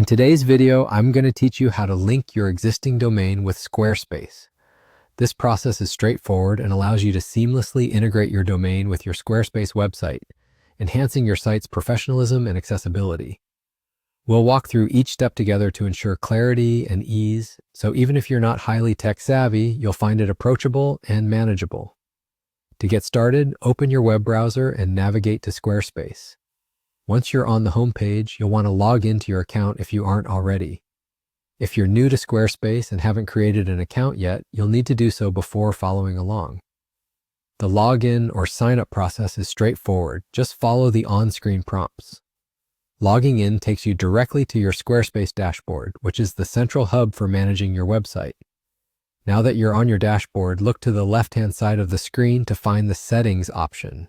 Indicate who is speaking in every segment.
Speaker 1: In today's video, I'm going to teach you how to link your existing domain with Squarespace. This process is straightforward and allows you to seamlessly integrate your domain with your Squarespace website, enhancing your site's professionalism and accessibility. We'll walk through each step together to ensure clarity and ease, so even if you're not highly tech-savvy, you'll find it approachable and manageable. To get started, open your web browser and navigate to Squarespace. Once you're on the home page, you'll want to log into your account if you aren't already. If you're new to Squarespace and haven't created an account yet, you'll need to do so before following along. The login or sign-up process is straightforward. Just follow the on-screen prompts. Logging in takes you directly to your Squarespace dashboard, which is the central hub for managing your website. Now that you're on your dashboard, look to the left-hand side of the screen to find the Settings option.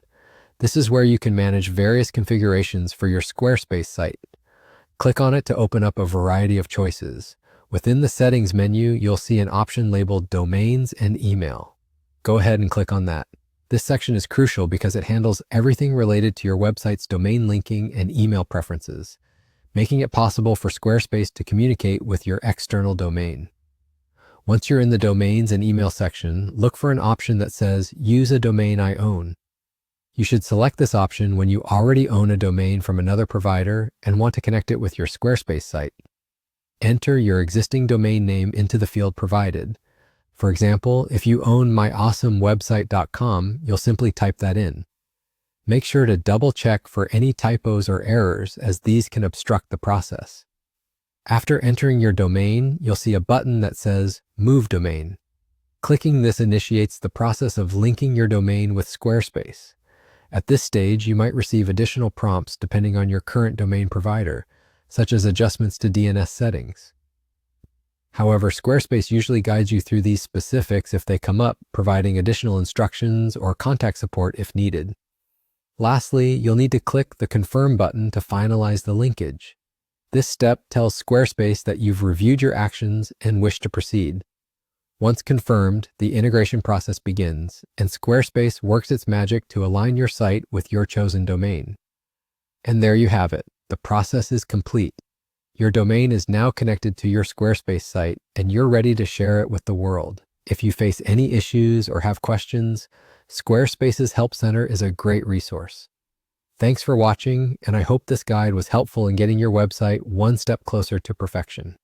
Speaker 1: This is where you can manage various configurations for your Squarespace site. Click on it to open up a variety of choices. Within the Settings menu, you'll see an option labeled Domains and Email. Go ahead and click on that. This section is crucial because it handles everything related to your website's domain linking and email preferences, making it possible for Squarespace to communicate with your external domain. Once you're in the Domains and Email section, look for an option that says Use a domain I own. You should select this option when you already own a domain from another provider and want to connect it with your Squarespace site. Enter your existing domain name into the field provided. For example, if you own myawesomewebsite.com, you'll simply type that in. Make sure to double-check for any typos or errors, as these can obstruct the process. After entering your domain, you'll see a button that says Move Domain. Clicking this initiates the process of linking your domain with Squarespace. At this stage, you might receive additional prompts depending on your current domain provider, such as adjustments to DNS settings. However, Squarespace usually guides you through these specifics if they come up, providing additional instructions or contact support if needed. Lastly, you'll need to click the Confirm button to finalize the linkage. This step tells Squarespace that you've reviewed your actions and wish to proceed. Once confirmed, the integration process begins, and Squarespace works its magic to align your site with your chosen domain. And there you have it. The process is complete. Your domain is now connected to your Squarespace site, and you're ready to share it with the world. If you face any issues or have questions, Squarespace's Help Center is a great resource. Thanks for watching, and I hope this guide was helpful in getting your website one step closer to perfection.